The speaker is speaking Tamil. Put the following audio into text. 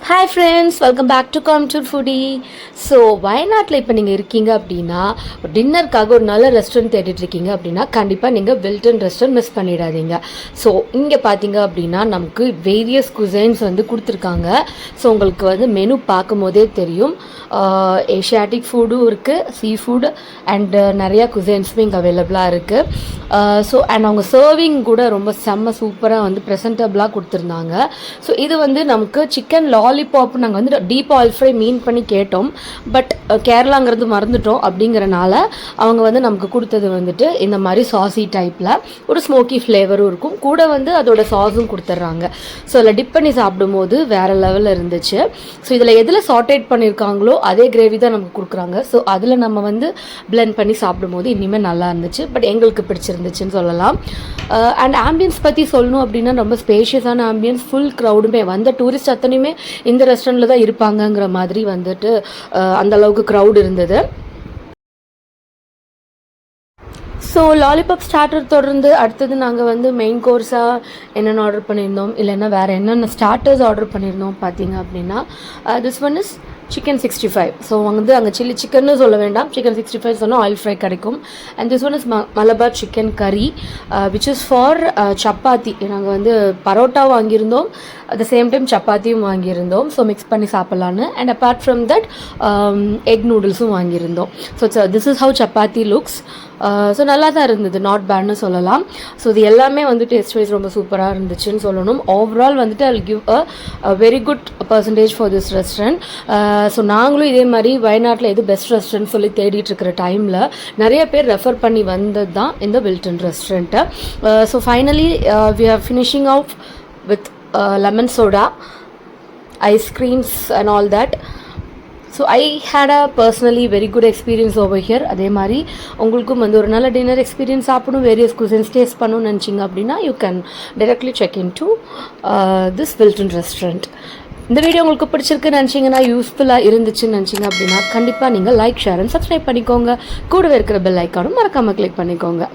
Hi friends, welcome back to Coimbatore foodie. So வயநாட்டில் இப்போ நீங்கள் இருக்கீங்க அப்படின்னா, டின்னருக்காக ஒரு நல்ல ரெஸ்டாரண்ட் தேடிட்டுருக்கீங்க அப்படின்னா கண்டிப்பாக நீங்கள் வில்டன் ரெஸ்டாரண்ட் மிஸ் பண்ணிடாதீங்க. ஸோ இங்கே பார்த்தீங்க அப்படின்னா நமக்கு வேரியஸ் குசைன்ஸ் வந்து கொடுத்துருக்காங்க. ஸோ உங்களுக்கு வந்து மெனு பார்க்கும் போதே தெரியும், ஏஷியாட்டிக் ஃபுட்டும் இருக்குது, சீ ஃபுட் அண்டு நிறையா குசைன்ஸுமே இங்கே அவைலபிளாக இருக்குது. ஸோ அண்ட் அவங்க சர்விங் கூட ரொம்ப செம்ம சூப்பராக வந்து ப்ரெசன்டபிளாக கொடுத்துருந்தாங்க. ஸோ இது வந்து நமக்கு சிக்கன் லாலிபாப் நாங்கள் வந்து டீப் ஆயில் ஃப்ரை மீன் பண்ணி கேட்டோம், பட் கேரளாங்கிறது மறந்துட்டோம். அப்படிங்கிறனால அவங்க வந்து நமக்கு கொடுத்தது வந்துட்டு இந்த மாதிரி சாசி டைப்பில் ஒரு ஸ்மோக்கி ஃப்ளேவரும் இருக்கும், கூட வந்து அதோட சாஸும் கொடுத்துட்றாங்க. ஸோ அதில் டிப் பண்ணி சாப்பிடும்போது வேறு லெவலில் இருந்துச்சு. ஸோ இதில் எதில் சாட்டேட் பண்ணியிருக்காங்களோ அதே கிரேவி தான் நமக்கு கொடுக்குறாங்க. ஸோ அதில் நம்ம வந்து பிளெண்ட் பண்ணி சாப்பிடும்போது இனிமேல் நல்லா இருந்துச்சு, பட் எங்களுக்கு பிடிச்சிருந்துச்சுன்னு சொல்லலாம். அண்ட் ஆம்பியன்ஸ் பற்றி சொல்லணும் அப்படின்னா ரொம்ப ஸ்பேஷியஸான ஆம்பியன்ஸ், ஃபுல் க்ரௌடுமே வந்த டூரிஸ்ட் அத்தனையுமே இந்த ரெஸ்டாரண்ட்டில் தான் இருப்பாங்கங்கிற மாதிரி வந்துட்டு அந்தளவுக்கு க்ரௌட் இருந்தது. ஸோ லாலிபாப் ஸ்டார்டர் தொடர்ந்து அடுத்தது நாங்கள் வந்து மெயின் கோர்ஸாக என்னென்ன ஆர்டர் பண்ணியிருந்தோம், இல்லைன்னா வேறு என்னென்ன ஸ்டார்டர்ஸ் ஆர்டர் பண்ணியிருந்தோம் பார்த்தீங்க அப்படின்னா, this one is chicken 65. So வந்து அங்கே சில்லி சிக்கன்னு சொல்ல வேண்டாம், சிக்கன் 65 சொன்னால் ஆயில் ஃப்ரை கிடைக்கும். And this one is Malabar chicken curry which is for chapati. நாங்கள் வந்து பரோட்டா வாங்கியிருந்தோம், அட் த சேம் டைம் சப்பாத்தியும் வாங்கியிருந்தோம். ஸோ மிக்ஸ் பண்ணி சாப்பிட்லான்னு. And apart from that egg நூடுல்ஸும் வாங்கியிருந்தோம். So this is how chapati looks. So நல்லா தான் இருந்தது, நாட் பேட்னு சொல்லலாம். ஸோ இது எல்லாமே வந்து டேஸ்ட் வைஸ் ரொம்ப சூப்பராக இருந்துச்சுன்னு சொல்லணும். ஓவரால் வந்துட்டு I give a very good percentage for this restaurant. So நாங்களும் இதே மாதிரி வயநாட்டில் எது பெஸ்ட் ரெஸ்டாரண்ட் சொல்லி தேடிட்டு இருக்கிற டைமில் நிறைய பேர் ரெஃபர் பண்ணி வந்தது தான் இந்த Wilton restaurant. So finally we are finishing off with lemon soda, ice creams and all that. So I had a personally very good experience over here. அதே மாதிரி உங்களுக்கும் வந்து ஒரு நல்ல டின்னர் எக்ஸ்பீரியன்ஸ் சாப்பிடணும், வேரியஸ் குசைன்ஸ் டேஸ்ட் பண்ணணும்னு நினச்சிங்க அப்படின்னா you can directly check in to this Wilton restaurant. இந்த வீடியோ உங்களுக்கு பிடிச்சிருக்குன்னு நினச்சிங்கன்னா, யூஸ்ஃபுல்லாக இருந்துச்சுன்னு நினச்சிங்க அப்படின்னா கண்டிப்பாக நீங்கள் லைக், ஷேர் அண்ட் சப்ஸ்கிரைப் பண்ணிக்கோங்க. கூடவே இருக்கிற பெல் ஐக்கானும் மறக்காமல் கிளிக் பண்ணிக்கோங்க.